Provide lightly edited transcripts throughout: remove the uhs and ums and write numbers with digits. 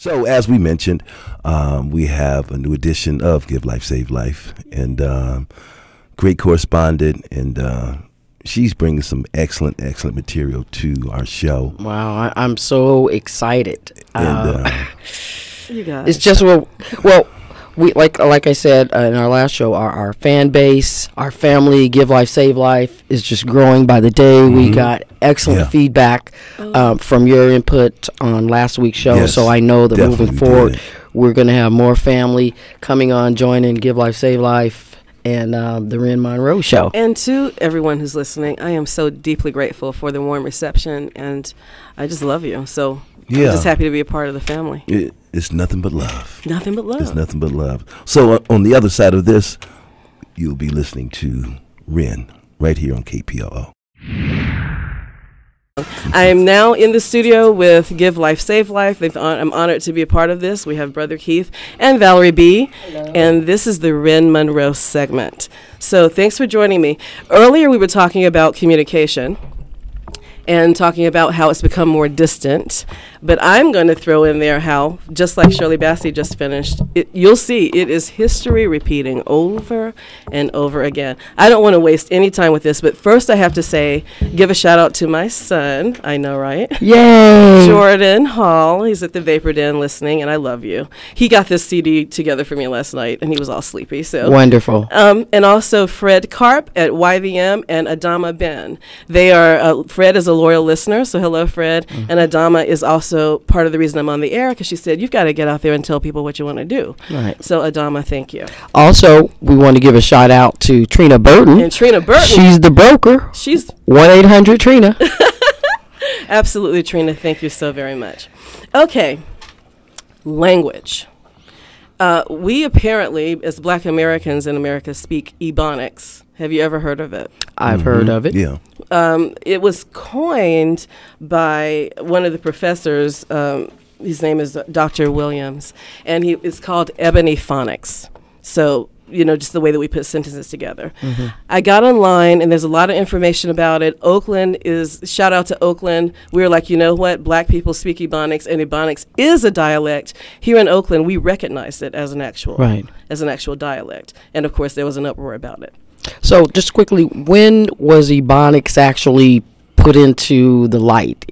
So, as we mentioned, we have a new edition of Give Life, Save Life, and great correspondent, and she's bringing some excellent material to our show. Wow, I'm so excited. And You guys. It's just we like I said in our last show, our fan base, our family, Give Life, Save Life is just growing by the day. We got excellent feedback from your input on last week's show. Yes, so I know that moving definitely forward, did. we're going to have more family coming on, joining Give Life, Save Life and the Wryn Monroe show. And to everyone who's listening, I am so deeply grateful for the warm reception, and I just love you. So I'm just happy to be a part of the family. It's nothing but love. Nothing but love. It's nothing but love. So on the other side of this, you'll be listening to Wryn right here on KPLO. I am now in the studio with Give Life, Save Life. I'm honored to be a part of this. We have Brother Keith and Valerie B. Hello. And this is the Wryn Monroe segment. So thanks for joining me. Earlier we were talking about communication and talking about how it's become more distant. But I'm going to throw in there how, just like Shirley Bassey just finished, you'll see it is history repeating over and over again. I don't want to waste any time with this, but first I have to say, give a shout out to my son. I know, right? Yay! Jordan Hall. He's at the Vapor Den listening, and I love you. He got this CD together for me last night, and he was all sleepy. So wonderful. And also Fred Karp at YVM and Adama Ben. They are, Fred is a loyal listener, so hello, Fred. And Adama is also part of the reason I'm on the air, because she said, you've got to get out there and tell people what you want to do. Right. So Adama, thank you. Also, we want to give a shout out to Trina Burton. And Trina Burton. She's the broker. She's 1-800-TRINA. Absolutely, Trina. Thank you so very much. Okay. Language. We apparently, as Black Americans in America, speak Ebonics. Have you ever heard of it? I've heard of it. Yeah. It was coined by one of the professors. His name is Dr. Williams, and it's called Ebony Phonics. So, just the way that we put sentences together. I got online, and there's a lot of information about it. Shout out to Oakland. We were like, you know what? Black people speak Ebonics, and Ebonics is a dialect. Here in Oakland, we recognized it as an actual dialect. And, of course, there was an uproar about it. So, just quickly, when was Ebonics actually put into the light?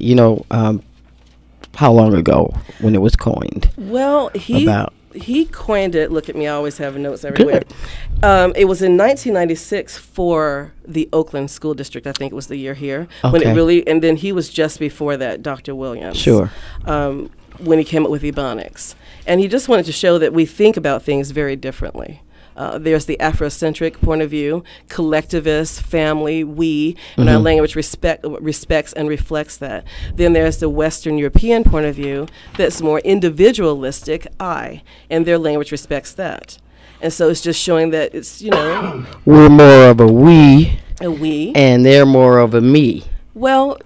How long ago when it was coined? Well, he coined it. Look at me, I always have notes everywhere. It was in 1996 for the Oakland School District. I think it was the year here. When it really, and then he was just before that, Dr. Williams. Sure. When he came up with Ebonics. And he just wanted to show that we think about things very differently. There's the Afrocentric point of view, collectivist, family, we, and our language respects and reflects that. Then there's the Western European point of view that's more individualistic, I, and their language respects that. And so it's just showing that it's, we're more of a we, and they're more of a me. Well,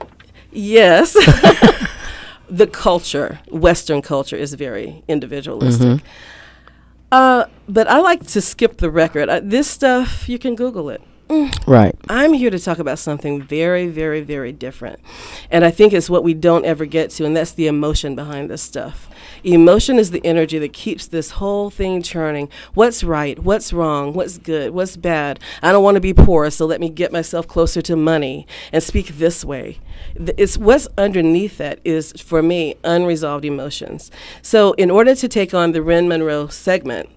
yes. The culture, Western culture, is very individualistic. But I like to skip the record. This stuff, you can Google it. Right. I'm here to talk about something very, very, very different. And I think it's what we don't ever get to, and that's the emotion behind this stuff. Emotion is the energy that keeps this whole thing churning. What's right? What's wrong? What's good? What's bad? I don't want to be poor, so let me get myself closer to money and speak this way. It's what's underneath that is, for me, unresolved emotions. So in order to take on the Wryn Monroe segment,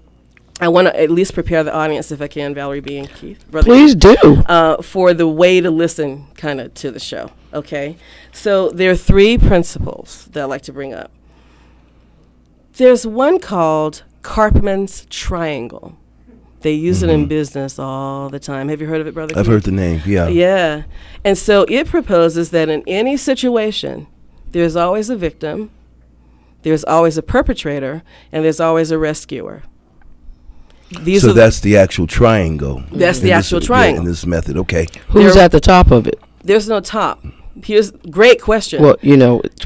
I want to at least prepare the audience, if I can, Valerie B. and Keith. Please do. For the way to listen kind of to the show, okay? So there are 3 principles that I like to bring up. There's one called Karpman's Triangle. They use it in business all the time. Have you heard of it, Brother I've Keith? heard the name, yeah. Yeah. And so it proposes that in any situation, there's always a victim, there's always a perpetrator, and there's always a rescuer. So that's the actual triangle. That's the actual triangle. In this method, okay. Who's at the top of it? There's no top. Here's great question. Well,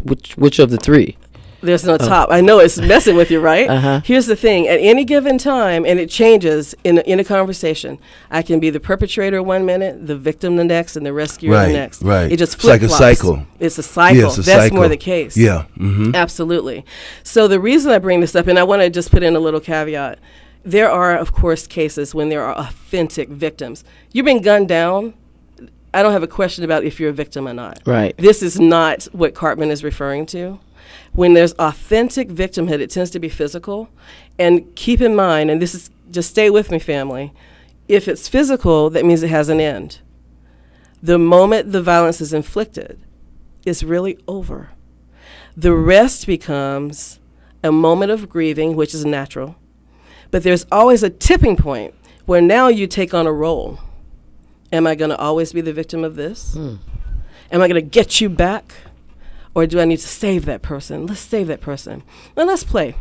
which of the 3? There's no top. I know it's messing with you, right? Here's the thing. At any given time, and it changes in a conversation, I can be the perpetrator 1 minute, the victim the next, and the rescuer the next. Right. It just It's like flip-flops. a cycle. It's a cycle. Yeah, it's a That's cycle. more the case. Yeah. Mm-hmm. Absolutely. So the reason I bring this up, and I want to just put in a little caveat, there are, of course, cases when there are authentic victims. You've been gunned down. I don't have a question about if you're a victim or not. Right. This is not what Cartman is referring to. When there's authentic victimhood, it tends to be physical. And keep in mind, and this is, just stay with me, family, if it's physical, that means it has an end. The moment the violence is inflicted, it's really over. The rest becomes a moment of grieving, which is natural. But there's always a tipping point where now you take on a role. Am I going to always be the victim of this? Am I going to get you back? Or do I need to save that person? Let's save that person. Now let's play.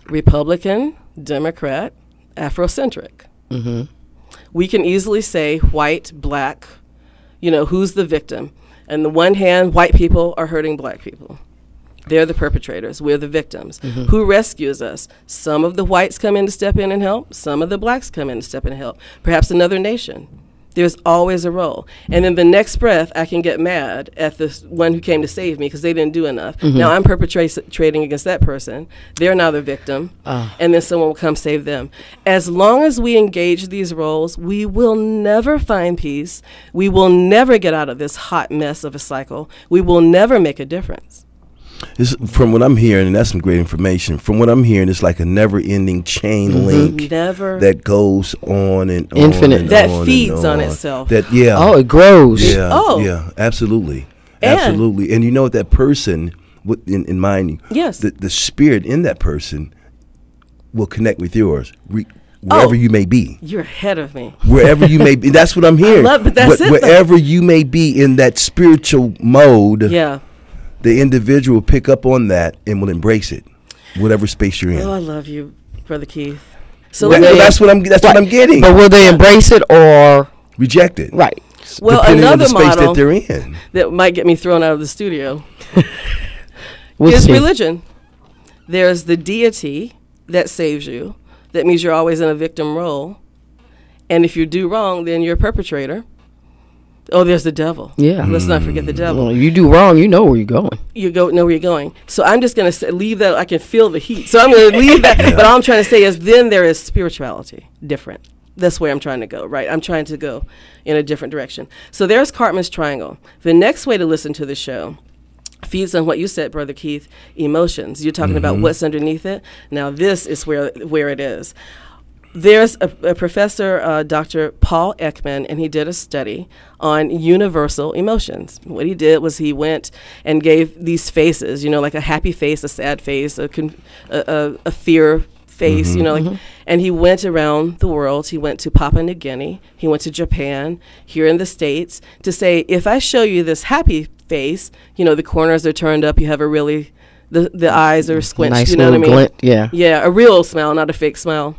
Republican, Democrat, Afrocentric. We can easily say white, black, who's the victim? On the one hand, white people are hurting black people. They're the perpetrators. We're the victims. Who rescues us? Some of the whites come in to step in and help. Some of the blacks come in to step in and help. Perhaps another nation. There's always a role. And then the next breath, I can get mad at the one who came to save me because they didn't do enough. Now I'm perpetrating against that person. They're now the victim. And then someone will come save them. As long as we engage these roles, we will never find peace. We will never get out of this hot mess of a cycle. We will never make a difference. From what I'm hearing, and that's some great information, from what I'm hearing, it's like a never-ending chain link that goes on and on. Infinite. And that on feeds and on on. itself. Oh, it grows. Yeah, Oh. yeah, absolutely. And- Absolutely. And you know what, that person, in mind, Yes. the spirit in that person will connect with yours. Wherever you may be. You're ahead of me. Wherever you may be. That's what I'm hearing. but that's it, though. Wherever you may be in that spiritual mode, Yeah. the individual will pick up on that and will embrace it, whatever space you're in. Oh, I love you, Brother Keith. So That's what I'm getting. But will they embrace it or Reject it. right? Well, depending on another the space model that they're in. that might get me thrown out of the studio We'll is see. religion. There's the deity that saves you. That means you're always in a victim role. And if you do wrong, then you're a perpetrator. Oh, there's the devil. Yeah. Let's not forget the devil. Well, you do wrong, you know where you're going. You know where you're going. So I'm just going to leave that. I can feel the heat. So I'm going to leave that. But all I'm trying to say is then there is spirituality, different. That's where I'm trying to go, right? I'm trying to go in a different direction. So there's Cartman's Triangle. The next way to listen to the show feeds on what you said, Brother Keith, emotions. You're talking about what's underneath it. Now this is where it is. There's a professor, Dr. Paul Ekman, and he did a study on universal emotions. What he did was he went and gave these faces, like a happy face, a sad face, a fear face, and he went around the world. He went to Papua New Guinea. He went to Japan, here in the States, to say, if I show you this happy face, the corners are turned up, you have a really, the eyes are squinched, Nice you know what I little mean? glint, yeah. Yeah, a real smile, not a fake smile.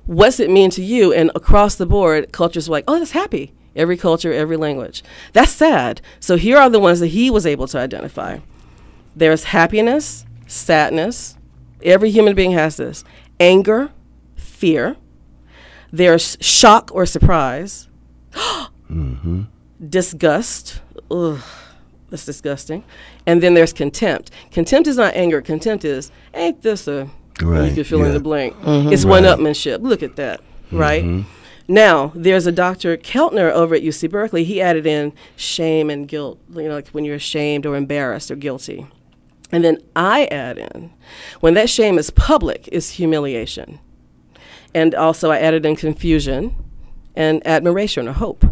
What's it mean to you? And across the board, cultures were like, oh, that's happy. Every culture, every language. That's sad. So here are the ones that he was able to identify. There's happiness, sadness. Every human being has this. Anger, fear. There's shock or surprise. Disgust. Ugh, that's disgusting. And then there's contempt. Contempt is not anger. Contempt is, ain't this a... Right. You can fill in the blank. It's Right. one-upmanship. Look at that, right? Now, there's a Dr. Keltner over at UC Berkeley. He added in shame and guilt, like when you're ashamed or embarrassed or guilty. And then I add in, when that shame is public, is humiliation. And also I added in confusion and admiration or hope.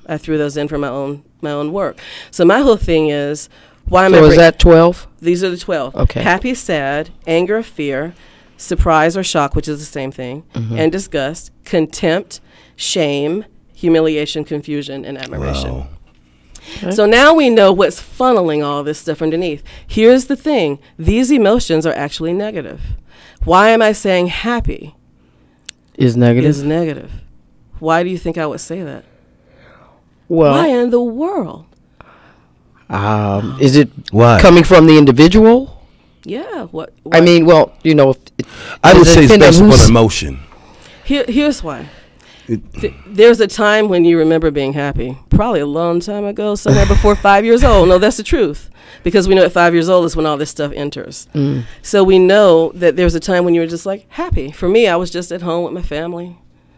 I threw those in for my own work. So my whole thing is, why am I... So is that 12? These are the 12. Okay. Happy, sad, anger, fear, surprise or shock, which is the same thing, and disgust, contempt, shame, humiliation, confusion, and admiration. Wow. Okay. So now we know what's funneling all this stuff underneath. Here's the thing. These emotions are actually negative. Why am I saying happy Is negative? is negative? Why do you think I would say that? Well, Why in the world? is it Why? coming from the individual? Yeah. What? I mean, well, you know, I would say it's depend on based who's- upon emotion. Here's why. There's a time when you remember being happy, probably a long time ago, somewhere before 5 years old. No, that's the truth, because we know at 5 years old is when all this stuff enters. So we know that there's a time when you were just like happy. For me, I was just at home with my family,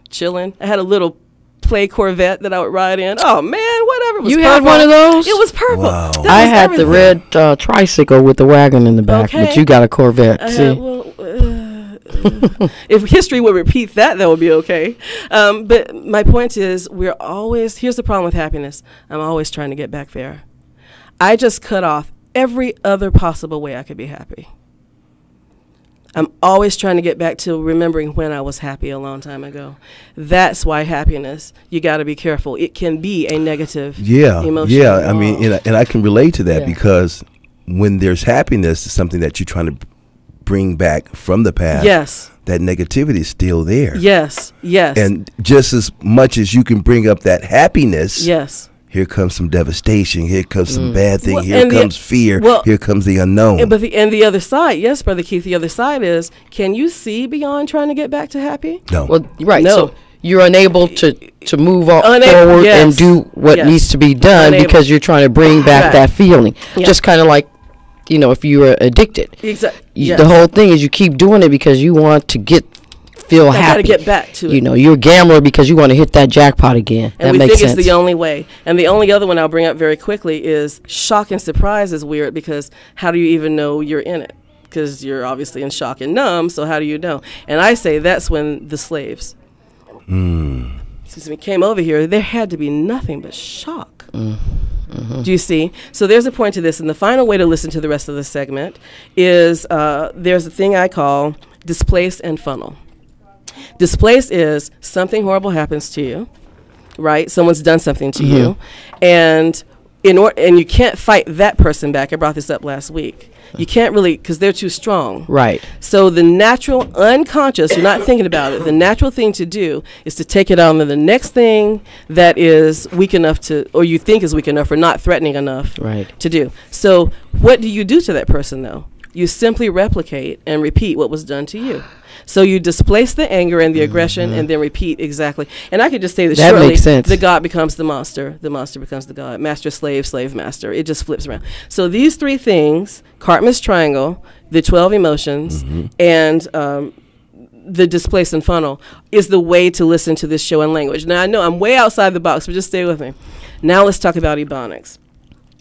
chilling. I had a little play Corvette that I would ride in. Oh man, whatever. It was You purple. had one of those? It was purple. Wow. That I was had everything. the red tricycle with the wagon in the back, but Okay. you got a Corvette. I See, had, well, if history would repeat that, that would be okay. But my point is, we're always, here's the problem with happiness. I'm always trying to get back there. I just cut off every other possible way I could be happy. I'm always trying to get back to remembering when I was happy a long time ago. That's why happiness, you got to be careful. It can be a negative emotion. Yeah. I mean, and I can relate to that Yeah. because when there's happiness, it's something that you're trying to bring back from the past. Yes. That negativity is still there. Yes. Yes. And just as much as you can bring up that happiness, yes. here comes some devastation. Here comes some bad thing. Well, here and the- comes fear. well, here comes the unknown. And, but the other side, yes, Brother Keith, the other side is, can you see beyond trying to get back to happy? no. well, right. No. So you're unable to move Unable, forward yes. and do what Yes. needs to be done Unable. because you're trying to bring back Right. that feeling. Yeah. Just kind of like, you know, if you were addicted. Exactly. The whole thing is you keep doing it because you want to feel I happy. got to get back to it. You know, you're a gambler because you want to hit that jackpot again. And that we makes think sense. it's the only way. And the only other one I'll bring up very quickly is shock and surprise is weird because how do you even know you're in it? Because you're obviously in shock and numb, so how do you know? And I say that's when the slaves came over here. There had to be nothing but shock. Do you see? So there's a point to this. And the final way to listen to the rest of the segment is there's a thing I call displace and funnel. Displace is something horrible happens to you, right? Someone's done something to you, and and you can't fight that person back. I brought this up last week. You can't really, because they're too strong. Right. So the natural, unconscious, you're not thinking about it. The natural thing to do is to take it on to the next thing that is weak enough to, or you think is weak enough or not threatening enough Right. to do. So what do you do to that person, though? You simply replicate and repeat what was done to you. So you displace the anger and the aggression and then repeat exactly. And I could just say this That shortly. makes sense. The God becomes the monster becomes the God. Master, slave, slave, master. It just flips around. So these three things, Cartman's triangle, the 12 emotions, and the displace and funnel is the way to listen to this show in language. Now, I know I'm way outside the box, but just stay with me. Now let's talk about Ebonics.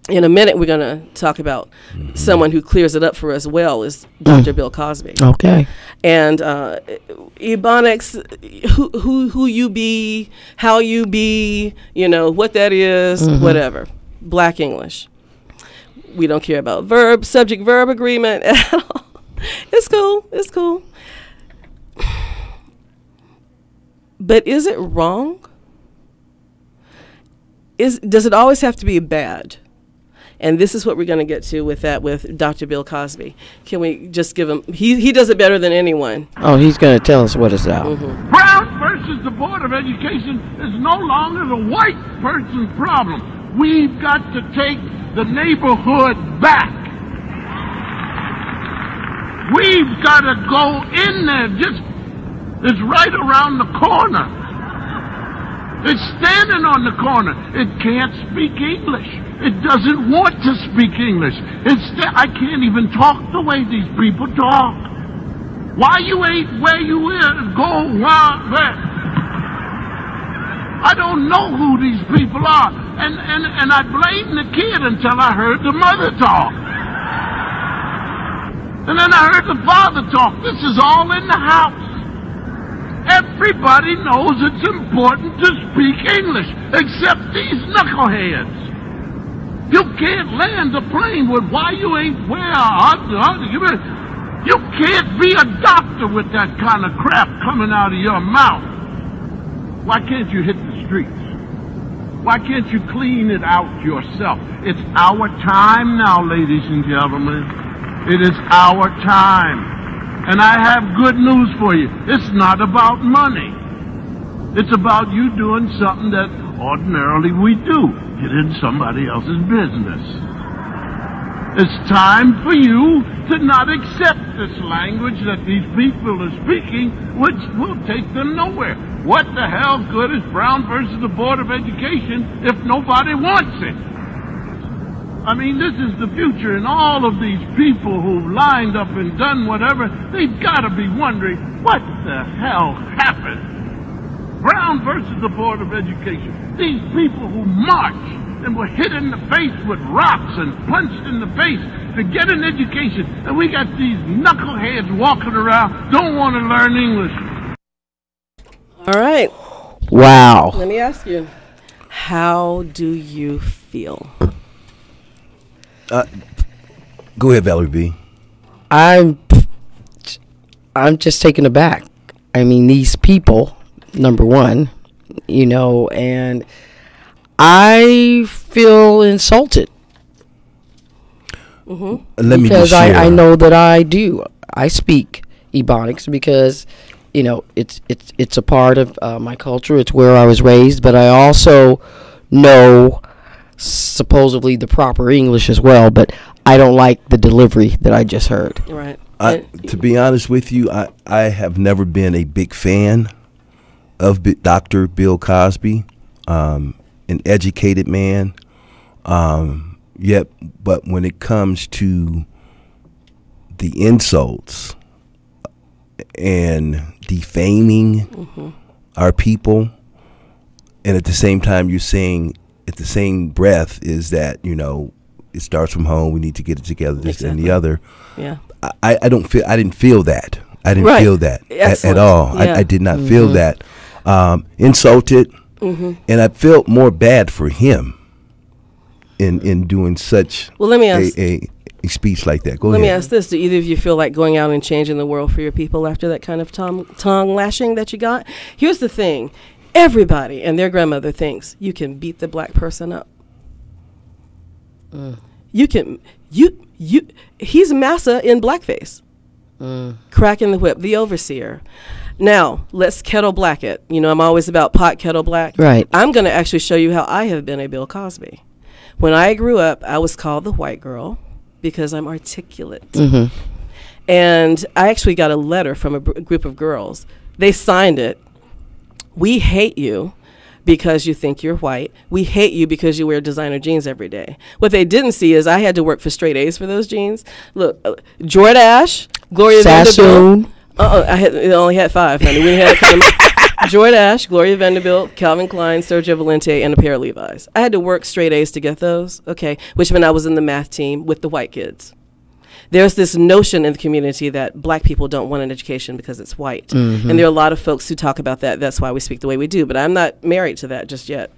In a minute, we're going to talk about someone who clears it up for us well is Dr. Bill Cosby. Okay. And Ebonics, who you be, how you be, you know, what that is, whatever. Black English. We don't care about subject-verb agreement at all. It's cool. It's cool. But is it wrong? Does it always have to be bad? And this is what we're going to get to with Dr. Bill Cosby. Can we just give him, he does it better than anyone. Oh, he's going to tell us what it's about. Brown versus the Board of Education is no longer the white person's problem. We've got to take the neighborhood back. We've got to go in there. It's right around the corner. It's standing on the corner. It can't speak English. It doesn't want to speak English. I can't even talk the way these people talk. Why you ain't where you is? Go where? I don't know who these people are. And I blamed the kid until I heard the mother talk. And then I heard the father talk. This is all in the house. Everybody knows it's important to speak English, except these knuckleheads. You can't land a plane with why you ain't where. You can't be a doctor with that kind of crap coming out of your mouth. Why can't you hit the streets? Why can't you clean it out yourself? It's our time now, ladies and gentlemen. It is our time. And I have good news for you. It's not about money. It's about you doing something that ordinarily we do. Get in somebody else's business. It's time for you to not accept this language that these people are speaking, which will take them nowhere. What the hell good is Brown versus the Board of Education if nobody wants it? I mean, this is the future, and all of these people who've lined up and done whatever, they've got to be wondering, what the hell happened? Brown versus the Board of Education. These people who marched and were hit in the face with rocks and punched in the face to get an education, and we got these knuckleheads walking around, don't want to learn English. All right. Wow. Let me ask you, how do you feel? Go ahead, Valerie B. I'm just taken aback. I mean, these people, number one, you know, and I feel insulted. Let me because just share. I know that I speak Ebonics because, you know, it's a part of my culture. It's where I was raised, but I also know supposedly the proper English as well, but I don't like the delivery that I just heard. Right. To be honest with you, I have never been a big fan of Dr. Bill Cosby, an educated man. But when it comes to the insults and defaming our people, and at the same time you're saying, at the same breath, is that, you know, it starts from home, we need to get it together, this and the other. Yeah. I didn't feel that. I didn't feel that at all. Yeah. I did not feel that. Insulted, and I felt more bad for him in doing such let me ask, a speech like that. Go let ahead. me ask this. Do either of you feel like going out and changing the world for your people after that kind of tongue lashing that you got? Here's the thing. Everybody and their grandmother thinks you can beat the black person up. You can, he's massa in blackface. Cracking the whip, the overseer. Now, let's kettle black it. You know, I'm always about pot kettle black. Right. I'm going to actually show you how I have been a Bill Cosby. When I grew up, I was called the white girl because I'm articulate. And I actually got a letter from a group of girls. They signed it. We hate you because you think you're white. We hate you because you wear designer jeans every day. What they didn't see is I had to work for straight A's for those jeans. Look, Jordache, Gloria Vanderbilt. I only had 5, honey. We had Jordache, Gloria Vanderbilt, Calvin Klein, Sergio Valente, and a pair of Levi's. I had to work straight A's to get those, okay, which meant I was in the math team with the white kids. There's this notion in the community that black people don't want an education because it's white. And there are a lot of folks who talk about that. That's why we speak the way we do. But I'm not married to that just yet.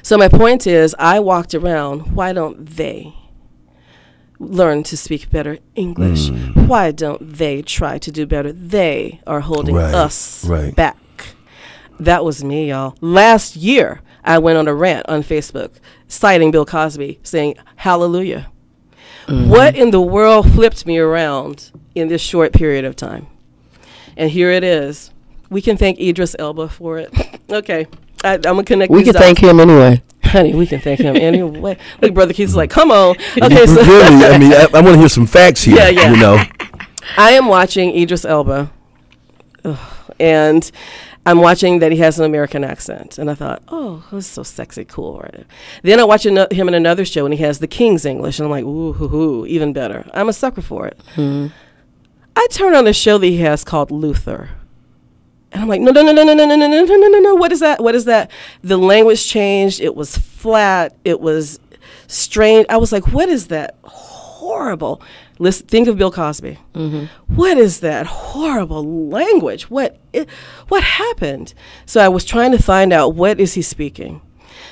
So my point is, I walked around, why don't they learn to speak better English? Why don't they try to do better? They are holding us back. That was me, y'all. Last year, I went on a rant on Facebook citing Bill Cosby, saying, hallelujah. What in the world flipped me around in this short period of time? And here it is. We can thank Idris Elba for it. Okay. I'm going to connect We these can thank him anyway. Honey, we can thank him anyway. Look, Brother Keith's like, come on. Okay, so Really, I mean, I want to hear some facts here. Yeah. You know, I am watching Idris Elba, and I'm watching that he has an American accent. And I thought, oh, this is so sexy, cool. Right? Then I watch him in another show, and he has the King's English. And I'm like, ooh, hoo, hoo, even better. I'm a sucker for it. I turn on a show that he has called Luther. And I'm like, no. What is that? What is that? The language changed. It was flat. It was strange. I was like, what is that horrible? Listen, think of Bill Cosby. What is that horrible language? What happened? So I was trying to find out, what is he speaking?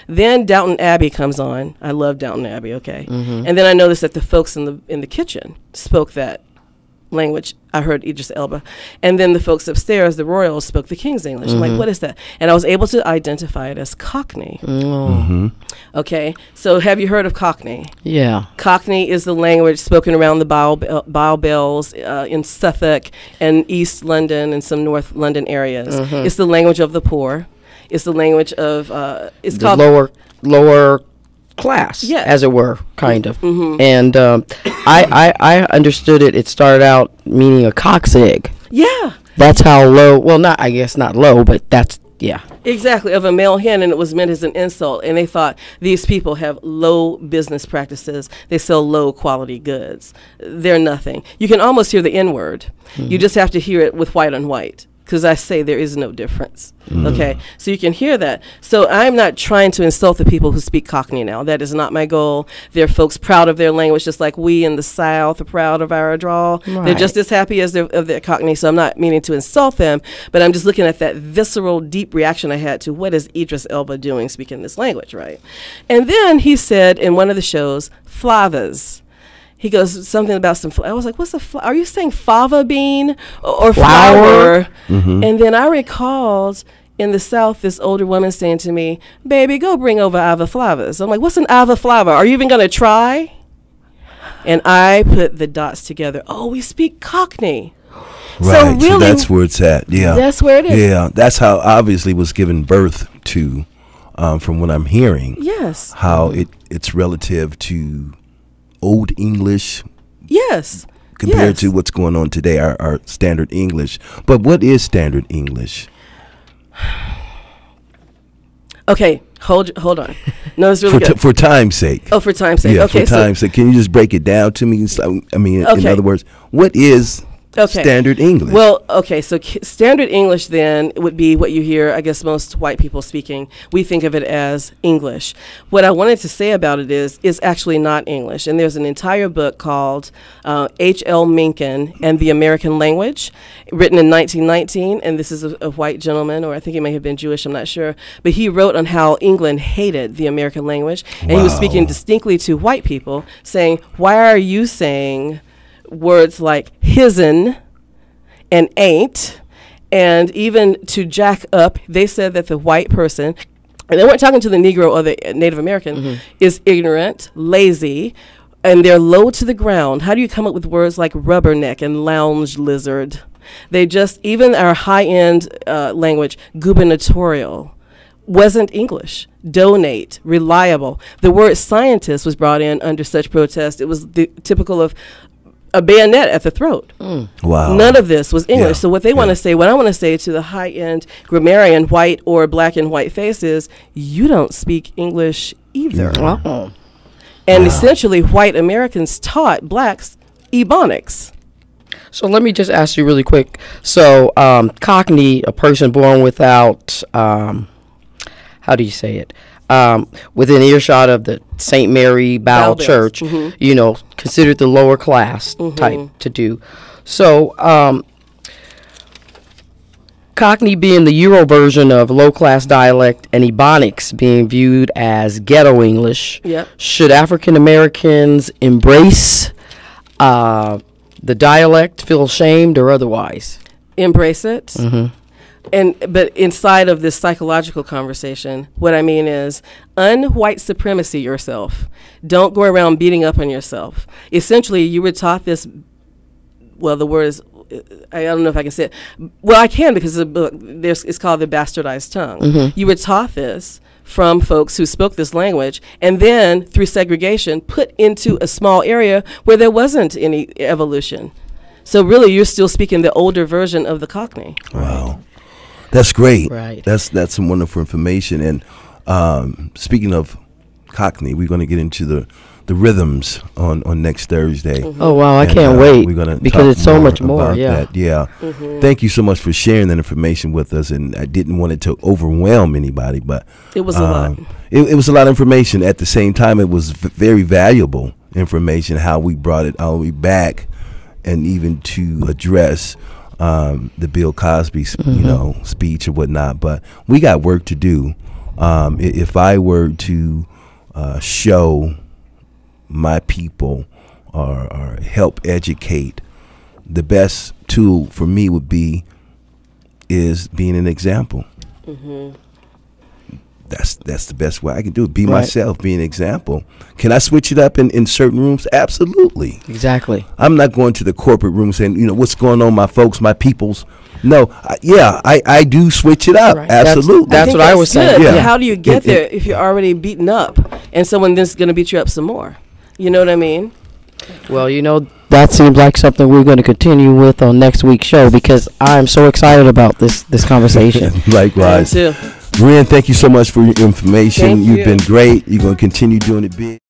Then Downton Abbey comes on. I love Downton Abbey. Okay, and then I noticed that the folks in the kitchen spoke that language. I heard Idris Elba. And then the folks upstairs, the royals, spoke the King's English. I'm like, what is that? And I was able to identify it as Cockney. Okay, so have you heard of Cockney? Yeah. Cockney is the language spoken around the Bow Bells in Suffolk and East London and some North London areas. It's the language of the poor. It's the language of, it's The called lower class, Yeah. as it were, kind of. And I understood it. It started out meaning a cock's egg. Yeah. That's how low. Well, I guess not low, but that's yeah. Exactly, of a male hen, and it was meant as an insult. And they thought these people have low business practices. They sell low quality goods. They're nothing. You can almost hear the N word. You just have to hear it with white on white, because I say there is no difference. Okay, so you can hear that. So I'm not trying to insult the people who speak Cockney now. That is not my goal. They're folks proud of their language, just like we in the South are proud of our drawl. They're Right. just as happy as of their Cockney. So I'm not meaning to insult them, but I'm just looking at that visceral, deep reaction I had to what is Idris Elba doing speaking this language, right? And then he said in one of the shows, flavas. He goes something about some. I was like, "What's a? Are you saying fava bean or flour?" And then I recalled in the South this older woman saying to me, "Baby, go bring over ava flavas." I'm like, "What's an ava flava? Are you even going to try?" And I put the dots together. Oh, we speak Cockney. Right. So really, that's where it's at. Yeah. that's where it is. Yeah. That's how obviously was given birth to, from what I'm hearing. Yes. How it's relative to Old English Yes. compared Yes. to what's going on today, our standard English. But what is standard English? Okay. Hold on. No, it's really good. For time's sake. Oh, for time's sake. Yeah, Okay. for time's sake. Can you just break it down to me? So, I mean, in Okay. other words, what is Okay. standard English? Well, okay, so standard English then would be what you hear, I guess, most white people speaking. We think of it as English. What I wanted to say about it is actually not English. And there's an entire book called H.L. Mencken and the American Language, written in 1919. And this is a white gentleman, or I think he may have been Jewish, I'm not sure. But he wrote on how England hated the American language. And he was speaking distinctly to white people, saying, why are you saying words like his'n and ain't, and even to jack up, they said that the white person, and they weren't talking to the Negro or the Native American, is ignorant, lazy, and they're low to the ground. How do you come up with words like rubberneck and lounge lizard? They just, even our high-end language, gubernatorial, wasn't English. Donate, reliable. The word scientist was brought in under such protest. It was typical of a bayonet at the throat. Wow. None of this was English. Yeah. So what they want to say, what I want to say to the high-end grammarian, white or black and white face is, you don't speak English either. Oh. And essentially, white Americans taught blacks Ebonics. So let me just ask you really quick. So Cockney, a person born without, how do you say it? Within earshot of the St. Mary Bowel Bells. Church, you know, considered the lower class type to do. So Cockney being the Euro version of low-class dialect and Ebonics being viewed as ghetto English, Yep. should African Americans embrace the dialect, feel ashamed, or otherwise? Embrace it. But inside of this psychological conversation, what I mean is unwhite supremacy yourself. Don't go around beating up on yourself. Essentially, you were taught this. Well, the word is, I don't know if I can say it. Well, I can, because the book, it's called The Bastardized Tongue. You were taught this from folks who spoke this language, and then through segregation put into a small area where there wasn't any evolution. So really, you're still speaking the older version of the Cockney. Wow. That's great. Right. That's some wonderful information. And speaking of Cockney, we're going to get into the rhythms on next Thursday. Oh wow, I And, can't wait, We're gonna because talk it's so much more. about Yeah. that. Yeah. Thank you so much for sharing that information with us. And I didn't want it to overwhelm anybody, but It was a lot. It was a lot of information. At the same time, it was very valuable information. How we brought it all the way back, and even to address the Bill Cosby, speech or whatnot. But we got work to do. If I were to show my people or help educate, the best tool for me is being an example. That's the best way I can do it. Be myself, be an example. Can I switch it up in certain rooms? Absolutely. Exactly. I'm not going to the corporate room saying, what's going on, my folks, my peoples. No, I do switch it up. Right. Absolutely. That's think what I was saying. good. Yeah. How do you get It- there if you're already beaten up? and someone then's going to beat you up some more. You know what I mean? Well, that seems like something we're going to continue with on next week's show, because I'm so excited about this conversation. Likewise. Me too. Wryn, thank you so much for your information. Thank You've you. been great. You're going to continue doing it big.